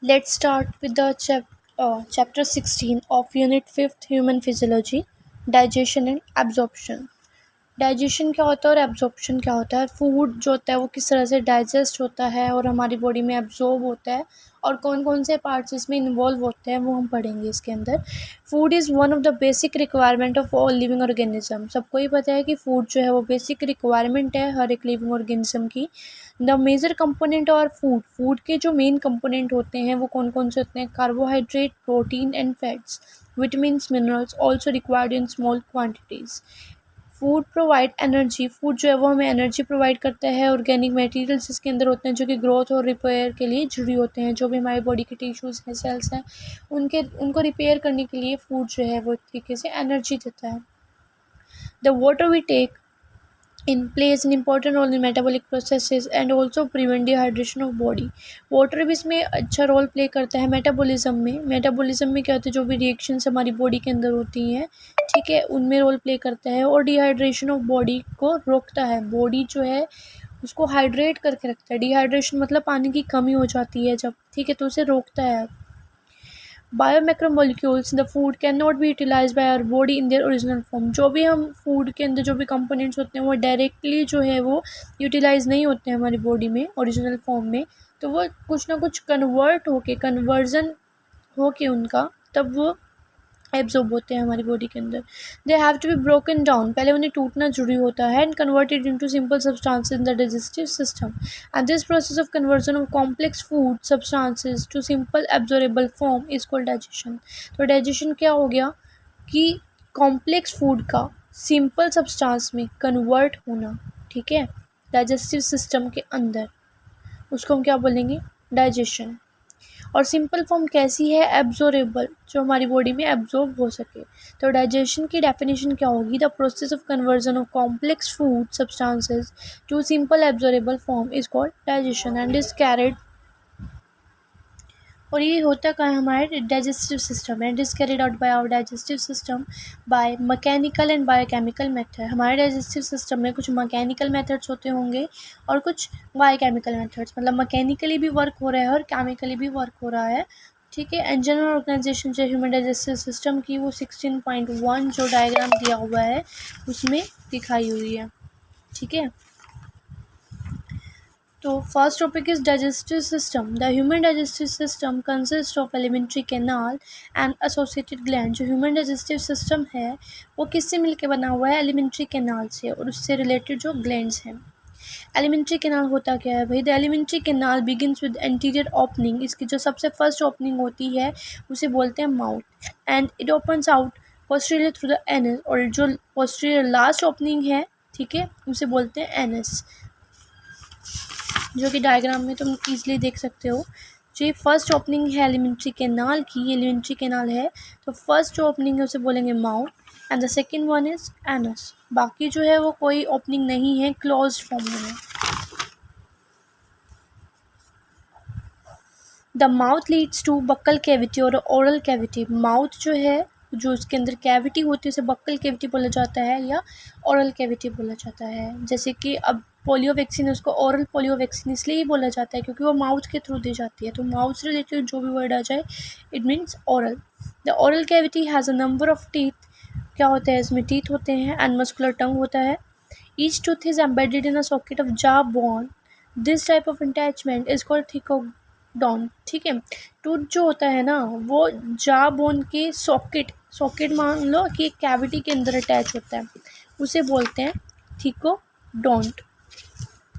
Let's start with the chapter 16 of Unit 5th Human Physiology, Digestion and Absorption. Digestion क्या होता है और absorption क्या होता है। फूड जो होता है वो किस तरह से डाइजेस्ट होता है और हमारी बॉडी में एब्जॉर्ब होता है और कौन कौन से पार्ट्स इसमें इन्वॉल्व होते हैं वो हम पढ़ेंगे इसके अंदर। Food is one of the basic requirement of all living organism. सबको ही पता है कि फूड जो है वो बेसिक रिक्वायरमेंट है हर एक लिविंग ऑर्गेनिज्म की। द मेजर कंपोनेंट और फूड के जो मेन कंपोनेंट होते हैं वो कौन कौन से होते हैं। Carbohydrate, protein and fats, vitamins, minerals also required in small quantities. Food provide energy. Food जो है वो हमें एनर्जी प्रोवाइड करता है। ऑर्गेनिक मटेरियल्स इसके अंदर होते हैं जो कि ग्रोथ और रिपेयर के लिए जुड़ी होते हैं। जो भी हमारी बॉडी के टिश्यूज़ हैं, सेल्स हैं, उनको रिपेयर करने के लिए फूड जो है वो एक तरीके से एनर्जी देता है। The water we take in plays an important role in metabolic processes and also prevent dehydration of body। Water भी इसमें अच्छा रोल प्ले करता है मेटाबॉलिज्म में। मेटाबॉलिज्म में क्या होता है, जो भी रिएक्शंस हमारी बॉडी के अंदर होती हैं, ठीक है, उनमें रोल प्ले करता है और डिहाइड्रेशन ऑफ बॉडी को रोकता है। बॉडी जो है उसको हाइड्रेट करके रखता है। डिहाइड्रेशन मतलब पानी की कमी हो जाती है जब, ठीक है, तो उसे रोकता है। Biomacromolecules in the food can not be utilize by our body in their original form. जो भी हम फूड के अंदर जो भी कंपोनेंट्स होते हैं वो डायरेक्टली जो है वो यूटिलाइज नहीं होते हैं हमारी बॉडी में ओरिजिनल फॉर्म में, तो वो कुछ ना कुछ कन्वर्जन होके उनका तब वो एब्जॉर्ब होते हैं हमारी बॉडी के अंदर। They have to be broken down, पहले उन्हें टूटना जरूरी होता है, and converted into simple substances in the digestive system. And this process of conversion of complex food substances to simple absorbable form is called digestion. तो digestion क्या हो गया कि कॉम्प्लेक्स फूड का सिंपल सब्सटेंस में कन्वर्ट होना, ठीक है, डाइजेस्टिव सिस्टम के अंदर, उसको हम क्या बोलेंगे, डाइजेशन। और सिंपल फॉर्म कैसी है, एब्जॉर्बेबल, जो हमारी बॉडी में एब्जॉर्ब हो सके। तो डाइजेशन की डेफिनेशन क्या होगी, the process of conversion of complex food substances to simple absorbable form is called digestion and is carried. और ये होता क्या है, हमारे digestive system and is carried out by our digestive system by mechanical and biochemical method. हमारे digestive सिस्टम में कुछ मैकेनिकल मेथड्स होते होंगे और कुछ बायोकेमिकल मेथड्स, मतलब मैकेनिकली भी वर्क हो रहा है और केमिकली भी वर्क हो रहा है, ठीक है। एंड जनरल ऑर्गेनाइजेशन जो ह्यूमन डाइजेस्टिव सिस्टम की वो 16.1 जो डायग्राम दिया हुआ है उसमें दिखाई हुई है, ठीक है। तो first topic is digestive system. The human digestive system consist of alimentary canal and associated gland. जो ह्यूमन डाइजेस्टिव सिस्टम है वो किससे मिलकर बना हुआ है, एलिमेंट्री कैनाल से और उससे रिलेटेड जो ग्लैंड्स हैं। एलिमेंट्री कैनाल होता क्या है भाई, the alimentary canal begins with anterior opening. इसकी जो सबसे फर्स्ट ओपनिंग होती है उसे बोलते हैं mouth, and it opens out posterior through the anus. और जो पोस्टीरियर लास्ट ओपनिंग है, ठीक है, उसे बोलते हैं एनस, जो कि डायग्राम में तुम ईजिली देख सकते हो। जो ये फर्स्ट ओपनिंग है एलिमेंट्री कैनाल की, ये एलिमेंट्री कैनाल है, तो फर्स्ट जो ओपनिंग है उसे बोलेंगे mouth and the second one is anus. बाकी जो है वो कोई ओपनिंग नहीं है, क्लोज्ड फॉर्म में है। The mouth leads to buccal cavity और ओरल कैविटी। माउथ जो है, जो उसके अंदर कैविटी होती है उसे बक्कल कैविटी बोला जाता है या ओरल कैविटी बोला जाता है। जैसे कि अब पोलियो वैक्सीन है, उसको ओरल पोलियो वैक्सीन इसलिए ही बोला जाता है क्योंकि वो माउथ के थ्रू दी जाती है। तो माउथ से रिलेटेड जो भी वर्ड आ जाए it means oral. The oral cavity has a number of teeth. क्या होता है, इसमें टीथ होते हैं एंड मस्कुलर टंग होता है। Each tooth is embedded in a socket of jaw bone. This type of attachment is called thecodont, ठीक है। टूथ जो होता है ना वो जा बोन के सॉकेट मान लो कि एक कैविटी के अंदर अटैच होता है, उसे बोलते हैं थिकोडोंट,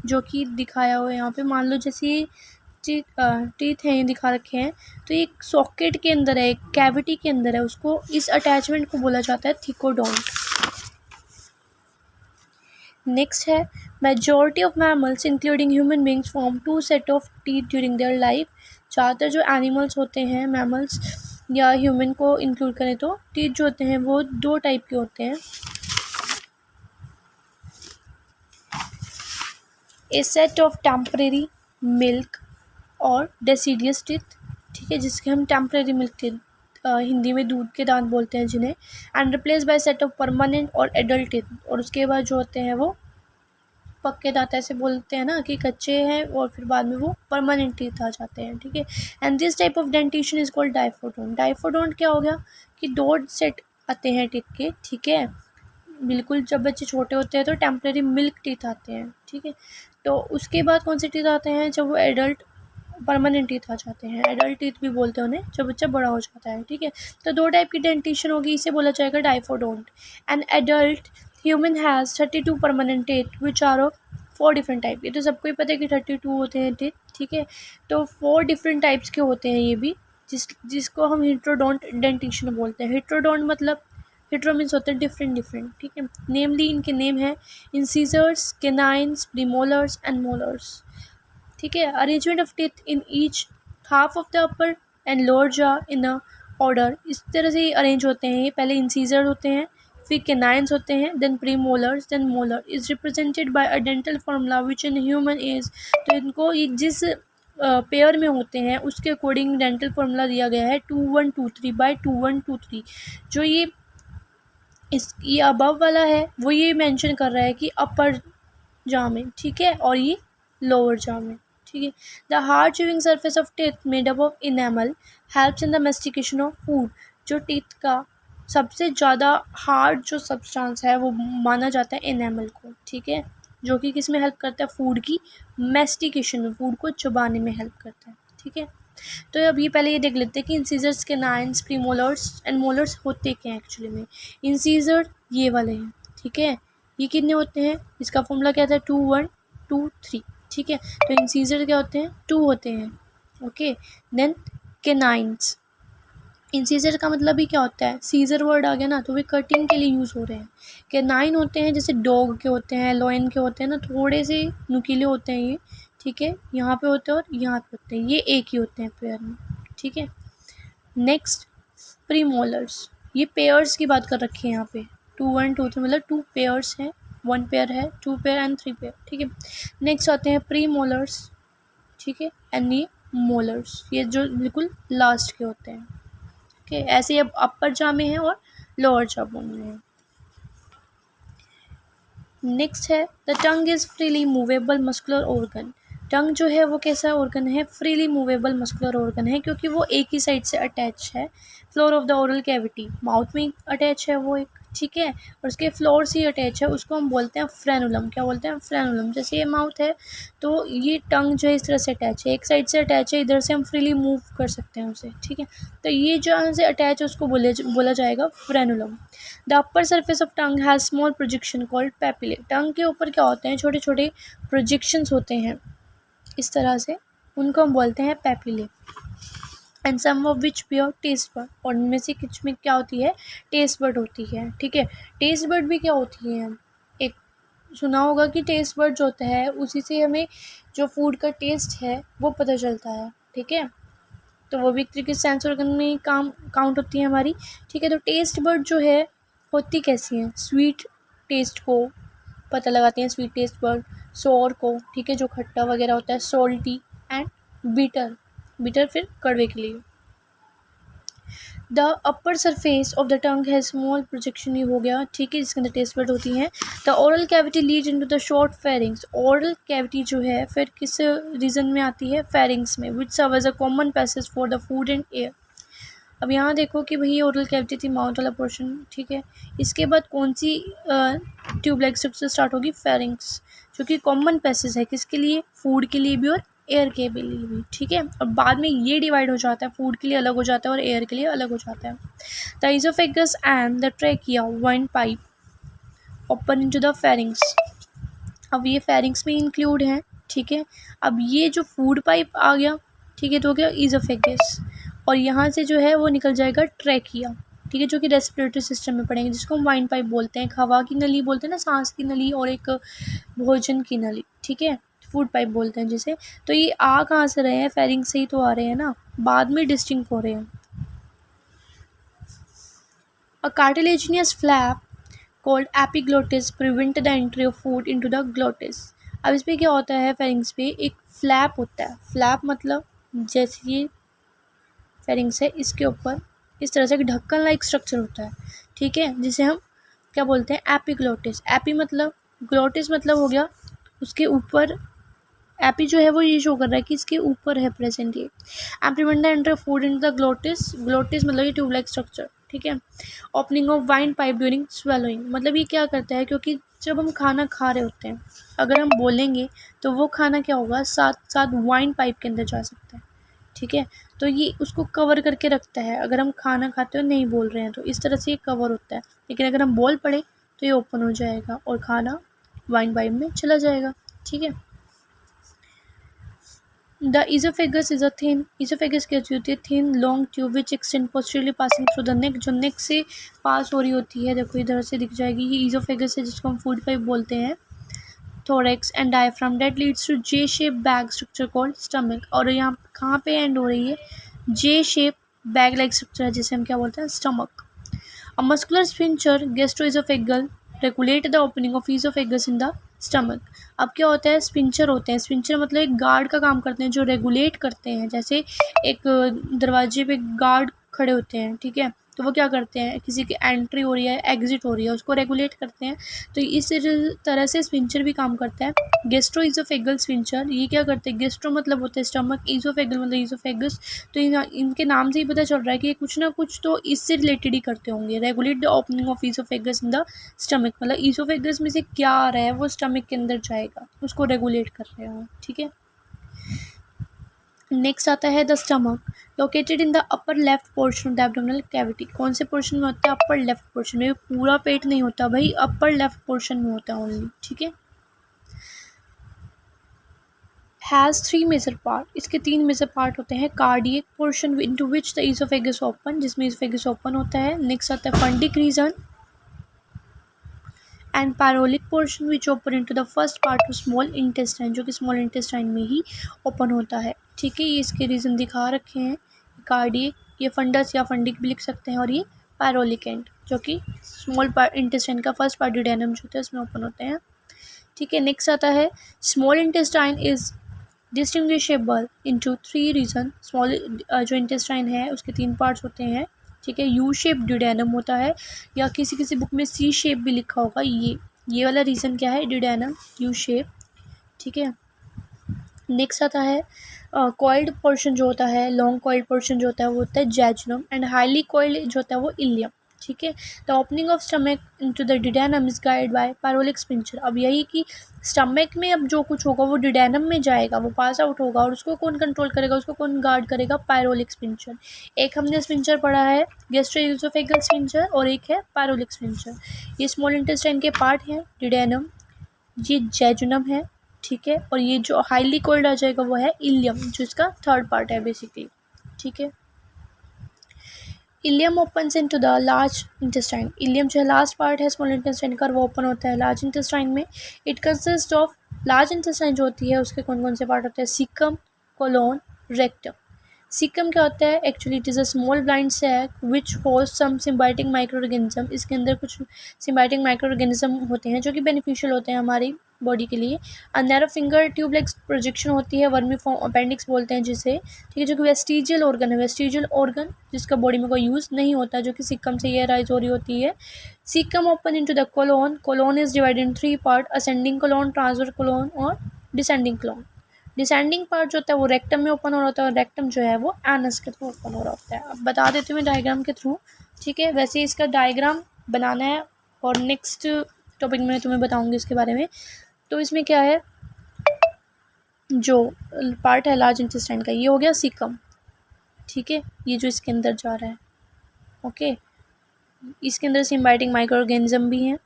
जो कि दिखाया हुआ है यहाँ पे। मान लो जैसे टीथ हैं, ये दिखा रखे हैं, तो एक सॉकेट के अंदर है, एक कैविटी के अंदर है, उसको इस अटैचमेंट को बोला जाता है थिकोडोंट। नेक्स्ट है, majority of mammals including human beings form 2 set of teeth during their life. ज़्यादातर जो एनिमल्स होते हैं, मैमल्स या ह्यूमन को इंक्लूड करें तो टीथ जो होते हैं वो 2 टाइप के होते हैं। ए सेट ऑफ टेम्परेरी मिल्क और डेसिडियस टीथ, ठीक है, जिसके हम टेम्परेरी मिल्क टीथ हिंदी में दूध के दांत बोलते हैं जिन्हें, and replace by set of permanent और एडल्ट टीथ। और उसके बाद जो होते हैं वो पक्के दांत ऐसे बोलते हैं ना कि कच्चे हैं और फिर बाद में वो परमानेंट टीथ आ जाते हैं, ठीक है। And this type of dentition is called diphyodont. Diphyodont क्या हो गया कि 2 सेट आते हैं टीथ के, ठीक है। बिल्कुल जब बच्चे छोटे होते हैं तो टेम्परेरी मिल्क टीथ आते हैं, ठीक है। तो उसके बाद कौन से टीथ आते हैं, जब वो एडल्ट परमानेंट टीथ आ जाते हैं, एडल्ट टीथ भी बोलते हैं उन्हें, जब बच्चा बड़ा हो जाता है, ठीक है। तो 2 टाइप की डेंटिशन होगी, इसे बोला जाएगा diphyodont. An adult human has 32 permanent teeth which are of 4 different type. ये तो सबको ही पता है कि 32 होते हैं टीथ, ठीक है। तो 4 डिफरेंट टाइप्स के होते हैं ये भी, जिसको हम हेट्रोडोंट डेंटिशन बोलते हैं। हेट्रोडोंट मतलब हेट्रो मीन्स होते हैं डिफरेंट डिफरेंट, ठीक है। नेमली इनके नेम है इंसीजर्स, केनाइन्स, प्रीमोलर्स एंड मोलर्स, ठीक है। Arrangement of teeth in each half of the upper and lower jaw in a order, इस तरह से अरेंज होते हैं ये। पहले इंसीजर होते हैं, फिर केनाइन्स होते हैं, then premolars, then molar. Is represented by a dental formula which in human is. तो इनको ये जिस पेयर में होते हैं उसके अकॉर्डिंग डेंटल फॉर्मूला दिया गया है 2123 बाय 2123। जो ये अबव वाला है वो ये मेंशन कर रहा है कि अपर जॉ में, ठीक है, और ये लोअर जॉ में, ठीक है। The hard chewing surface of teeth made up of enamel helps in the mastication of food. जो टीथ का सबसे ज़्यादा हार्ड जो सब्सटेंस है वो माना जाता है इनेमल को, ठीक है, जो कि किस में हेल्प करता है, फूड की मेस्टिकेशन में, फूड को चबाने में हेल्प करता है, ठीक है। तो अब ये पहले ये देख लेते हैं कि इंसीजर्स के नाइन्स, प्रीमोलर्स एंड मोलर्स होते क्या हैं एक्चुअली में। इंसीजर ये वाले हैं, ठीक है। ये कितने होते हैं, इसका फॉर्मूला क्या था 2123, ठीक है। तो इंसीजर क्या होते हैं, 2 होते हैं, ओके। देन केनाइन्स, इंसीजर का मतलब ही क्या होता है, सीजर वर्ड आ गया ना, तो वे कटिंग के लिए यूज़ हो रहे हैं। केनाइन होते हैं जैसे डॉग के होते हैं, लॉयन के होते हैं ना, थोड़े से नुकीले होते हैं ये, ठीक है। यहाँ पे होते हैं और यहाँ पे होते हैं, ये एक ही होते हैं पेयर में, ठीक है। नेक्स्ट प्रीमोलर्स, ये पेयर्स की बात कर रखी है यहाँ पे, 2 1 2 3 मतलब 2 पेयर्स हैं, 1 पेयर है, 2 पेयर एंड 3 पेयर, ठीक है। नेक्स्ट आते हैं प्रीमोलर्स, ठीक है, एंड ये मोलर्स, ये जो बिल्कुल लास्ट के होते हैं, ओके। ऐसे अब अपर जॉ में है और लोअर जॉ में है। नेक्स्ट है the tongue is freely movable muscular organ. Tongue जो है वो कैसा ऑर्गन है, फ्रीली मूवेबल मस्कुलर ऑर्गन है, क्योंकि वो एक ही साइड से अटैच है, floor of the oral cavity, mouth में अटैच है वो एक, ठीक है, और उसके फ्लोर से अटैच है, उसको हम बोलते हैं फ्रेनुलम। क्या बोलते हैं, फ्रेनुलम। जैसे ये माउथ है तो ये टंग जो है इस तरह से अटैच है, एक साइड से अटैच है, इधर से हम फ्रीली मूव कर सकते हैं उसे, ठीक है। तो ये जहाँ से अटैच है उसको बोला जाएगा frenulum. The upper surface of tongue has small projection called papillae. Tongue के ऊपर क्या होते हैं, छोटे छोटे प्रोजेक्शंस होते हैं इस तरह से, उनको हम बोलते हैं papillae. And some of which bear taste bud, और इनमें से कुछ में क्या होती है, टेस्ट बर्ड होती है, ठीक है। टेस्ट बर्ड भी क्या होती है, एक सुना होगा कि टेस्ट बर्ड जो होता है उसी से हमें जो फूड का टेस्ट है वो पता चलता है, ठीक है। तो वो भी एक तरीके से सेंस ऑर्गन में काउंट होती है हमारी, ठीक है। तो टेस्ट बर्ड जो है होती कैसी है, स्वीट टेस्ट को पता लगाते हैं, स्वीट टेस्ट बर्ड, सोर को, ठीक है, जो खट्टा वगैरह होता है, सोल्टी एंड बिटर, बिटर फिर कड़वे के लिए। The upper surface of the tongue है स्मॉल प्रोजेक्शन, ये हो गया, ठीक है, जिसके अंदर टेस्ट बर्ड होती हैं। The oral cavity lead into the short pharynx. Oral cavity जो है फिर किस रीजन में आती है, फेरिंग्स में, which serve as a common passage for the food and air. अब यहाँ देखो कि भाई ओरल कैविटी थी, माउथ वाला पोर्शन, ठीक है। इसके बाद कौन सी ट्यूब लाइक स्ट्रक्चर स्टार्ट होगी, फेरिंग्स, जो कि कॉमन पैसेज है किसके लिए, फूड के लिए भी और एयर के लिए भी, ठीक है। और बाद में ये डिवाइड हो जाता है, फूड के लिए अलग हो जाता है और एयर के लिए अलग हो जाता है। The oesophagus and the trachea wine pipe open into the pharynx. अब ये फेरिंग्स में इंक्लूड है, ठीक है। अब ये जो फूड पाइप आ गया, ठीक है, तो हो गया इसोफेगस, और यहाँ से जो है वो निकल जाएगा ट्रैकिया, ठीक है, जो कि रेस्पिरेटरी सिस्टम में पड़ेंगे, जिसको हम वाइन पाइप बोलते हैं। एक हवा की नली बोलते हैं ना, सांस की नली, और एक भोजन की नली, ठीक है, फूड पाइप बोलते हैं जिसे। तो ये आ कहाँ से रहे हैं, फेरिंग से ही तो आ रहे हैं ना, बाद में डिस्टिंक्ट हो रहे हैं। A cartilaginous flap called epiglottis prevent the entry of food into the glottis. अब इस पर क्या होता है, फेरिंग्स पे एक फ्लैप होता है, फ्लैप मतलब जैसे ये फेरिंग्स है इसके ऊपर इस तरह से एक ढक्कन लाइक स्ट्रक्चर होता है, ठीक है, जिसे हम क्या बोलते हैं, एपिग्लोटिस। एपी मतलब, ग्लोटिस मतलब हो गया उसके ऊपर एपी जो है वो ये शो कर रहा है कि इसके ऊपर है प्रेजेंट ये। Implement the enter food in the glottis, glottis मतलब ये ट्यूब लाइक स्ट्रक्चर, ठीक है। Opening of windpipe during swallowing, मतलब ये क्या करता है, क्योंकि जब हम खाना खा रहे होते हैं अगर हम बोलेंगे तो वो खाना क्या होगा, साथ साथ वाइन पाइप के अंदर जा सकता है, ठीक है। तो ये उसको कवर करके रखता है, अगर हम खाना खाते हुए नहीं बोल रहे हैं तो इस तरह से ये कवर होता है। लेकिन अगर हम बोल पड़े तो ये ओपन हो जाएगा और खाना वाइन पाइप में चला जाएगा, ठीक है। द ईजोफेगस इज अ थिन, ईजोफेगस कैसी होती है, thin long tube which extend posteriorly passing through the neck, जो नेक से पास हो रही होती है, देखो इधर से दिख जाएगी, ये ईजोफेगस है जिसको हम फूड पाइप बोलते हैं। Thorax and diaphragm that leads to J shape bag structure called stomach, और यहाँ कहाँ पे एंड हो रही है, J shape bag like structure है जिसे हम क्या बोलते हैं, stomach. A muscular sphincter gastroesophageal regulate the opening of oesophagus in the stomach. अब क्या होता है, स्पिंचर होते हैं, स्पिंचर मतलब एक गार्ड का काम करते हैं जो रेगुलेट करते हैं, जैसे एक दरवाजे पे गार्ड खड़े होते हैं, ठीक है, तो वो क्या करते हैं, किसी की एंट्री हो रही है एग्जिट हो रही है उसको रेगुलेट करते हैं। तो इस तरह से स्पिंचर भी काम करता है। गेस्ट्रो ईजोफेगल स्पिंचर ये क्या करते हैं, गेस्ट्रो मतलब होता है स्टमक, ईजोफेगल मतलब ईजोफेगस, तो इनके नाम से ही पता चल रहा है कि ये कुछ ना कुछ तो इससे रिलेटेड ही करते होंगे। Regulate the opening of oesophagus in the stomach, मतलब ईजोफेगस में से क्या आ रहा है वो स्टमक के अंदर जाएगा, उसको रेगुलेट कर रहे हो, ठीक है। नेक्स्ट आता है the stomach, located in the upper left portion of the abdominal cavity. कौन से पोर्शन में होता है, अपर लेफ्ट पोर्शन में, पूरा पेट नहीं होता भाई, अपर लेफ्ट पोर्शन में होता है ओनली, ठीक है। हैज़ 3 मेजर पार्ट, इसके 3 मेजर पार्ट होते हैं। Cardiac portion into which the oesophagus open, जिसमें ईजोफेगस ओपन होता है। नेक्स्ट आता है fundic region and pyloric portion which open into the first part of small intestine, जो कि स्मॉल इंटेस्टाइन में ही ओपन होता है, ठीक है। ये इसके रीज़न दिखा रखे हैं, कार्डियक, ये फंडस या फंडिक भी लिख सकते हैं, और ये पैरोलिक एंड जो कि स्मॉल इंटेस्टाइन का फर्स्ट पार्ट ड्यूडेनम जो होता है उसमें ओपन होते हैं, ठीक है। नेक्स्ट आता है small intestine is distinguishable into 3 region. Small जो इंटेस्टाइन है उसके 3 पार्ट्स होते हैं, ठीक है। यू शेप ड्यूडेनम होता है, या किसी किसी बुक में सी शेप भी लिखा होगा, ये वाला रीज़न क्या है, ड्यूडेनम यू शेप, ठीक है। नेक्स्ट आता है कॉइल्ड पोर्शन जो होता है, लॉन्ग कॉइल्ड पोर्शन जो होता है वो होता है जैजुनम, एंड हाईली कॉइल्ड जो होता है वो इलियम, ठीक है। The opening of stomach into the duodenum is guide by pyloric sphincter. अब यही कि स्टमक में अब जो कुछ होगा वो ड्यूडेनम में जाएगा, वो पास आउट होगा, और उसको कौन कंट्रोल करेगा, उसको कौन गार्ड करेगा, पैरोलिक स्पिंचर। एक हमने स्पिंचर पढ़ा है गैस्ट्रोइसोफेगल स्पिंचर, और एक है पैरोलिक स्पिंचर। ये स्मॉल इंटेस्टाइन के पार्ट हैं, ड्यूडेनम, ये जैजुनम है, ठीक है, और ये जो हाईली कोल्ड आ जाएगा वो है इलियम, जो इसका थर्ड पार्ट है बेसिकली, ठीक है। Ileum opens into the large intestine, ileum जो है लास्ट पार्ट है स्मॉल इंटेस्टाइन का, वो ओपन होता है लार्ज इंटेस्टाइन में। It consist of, large intestine जो होती है उसके कौन कौन से पार्ट होते हैं, सीकम, कोलोन, रेक्टम। सीकम क्या होता है, actually it is a small blind sac which host some symbiotic micro organism, इसके अंदर कुछ सिम्बायोटिक माइक्रो ऑर्गेनिज्म होते हैं जो कि बेनिफिशियल होते हैं हमारी बॉडी के लिए। Narrow finger tube like projection होती है, वर्मीफॉर्म अपेंडिक्स बोलते हैं जिसे, ठीक है, जो कि वेस्टिजियल ऑर्गन है, वेस्टिजियल ऑर्गन जिसका बॉडी में कोई यूज़ नहीं होता, जो कि सीकम से ये राइज हो रही होती है। Caecum open into the colon, colon is divided in 3 part, ascending colon, transverse colon और डिसेंडिंग कोलोन। डिसेंडिंग पार्ट जो होता है वो रेक्टम में ओपन हो रहा होता है, और रेक्टम जो है वो एनस के थ्रू ओपन हो रहा होता है। अब बता देती हूँ मैं डायग्राम के थ्रू, ठीक है। वैसे इसका डायग्राम बनाना है और नेक्स्ट टॉपिक में तुम्हें बताऊँगी इसके बारे में। तो इसमें क्या है, जो पार्ट है लार्ज इंटेस्टाइन का ये हो गया सीकम, ठीक है, ये जो इसके अंदर जा रहा है, ओके। इसके अंदर सिम्बायोटिक माइक्रो ऑर्गेनिज्म भी हैं,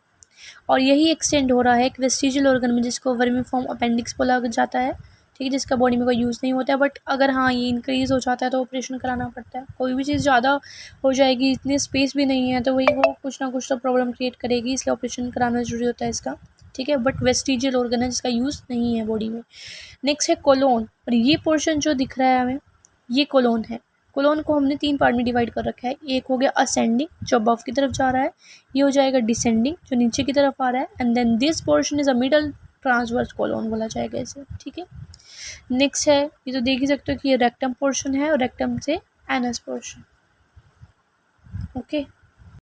और यही एक्सटेंड हो रहा है एक वेस्टिजियल ऑर्गन में जिसको वर्मीफॉर्म अपेंडिक्स बोला जाता है, ठीक है, जिसका बॉडी में कोई यूज़ नहीं होता है। बट अगर हाँ ये इंक्रीज़ हो जाता है तो ऑपरेशन कराना पड़ता है। कोई भी चीज़ ज़्यादा हो जाएगी, इतनी स्पेस भी नहीं है, तो वही वो कुछ ना कुछ तो प्रॉब्लम क्रिएट करेगी, इसलिए ऑपरेशन कराना जरूरी होता है इसका, ठीक है। बट वेस्टिजियल ऑर्गन है जिसका यूज़ नहीं है बॉडी में। नेक्स्ट है कोलोन, और ये पोर्शन जो दिख रहा है हमें ये कोलोन है। कोलोन को हमने 3 पार्ट में डिवाइड कर रखा है। एक हो गया असेंडिंग जो अबव की तरफ जा रहा है, ये हो जाएगा डिसेंडिंग जो नीचे की तरफ आ रहा है, and then this portion is a middle transverse colon बोला जाएगा इसे, ठीक है। नेक्स्ट है, ये तो देख ही सकते हो कि ये रेक्टम पोर्शन है, और रेक्टम से एनस पोर्शन, ओके।